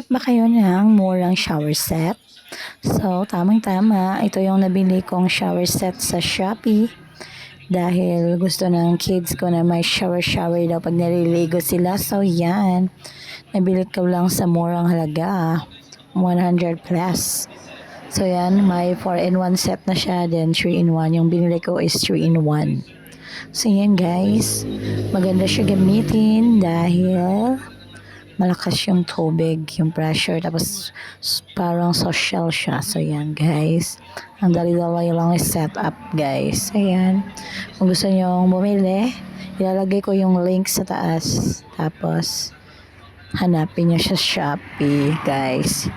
Naghahanap ba kayo ng murang shower set? So, tamang-tama. Ito yung nabili kong shower set sa Shopee. Dahil gusto ng kids ko na may shower daw pag naliligo sila. So, yan. Nabili ko lang sa murang halaga. 100 plus. So, yan. May 4-in-1 set na siya. Then, 3-in-1. Yung binili ko is 3-in-1. So, yan guys. Maganda siya gamitin dahil malakas yung tubig, yung pressure, tapos parang social siya. So, yan guys. Ang dali-dali lang yung setup guys. Ayan. Kung gusto nyo bumili, ilalagay ko yung link sa taas. Tapos, hanapin nyo sa Shopee guys.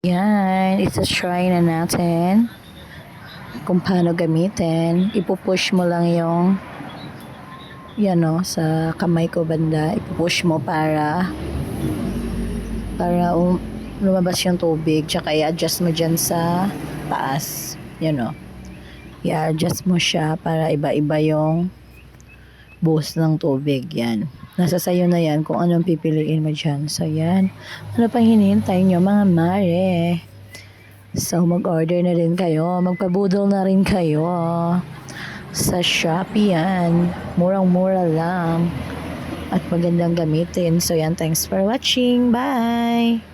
Yan. Isa-try na natin kung paano gamitin. Ipupush mo lang yung yan o, sa kamay ko banda, ipupush mo para lumabas yung tubig, tsaka i-adjust mo dyan sa taas, yan o, i-adjust mo siya para iba-iba yung buhos ng tubig, yan, nasa sayo na yan kung anong pipiliin mo dyan. So yan, ano pang hinihintay nyo mga mare? So mag-order na rin kayo, magpabudol na rin kayo sa Shopee yan. Murang-mura lang. At magandang gamitin. So yan, thanks for watching. Bye!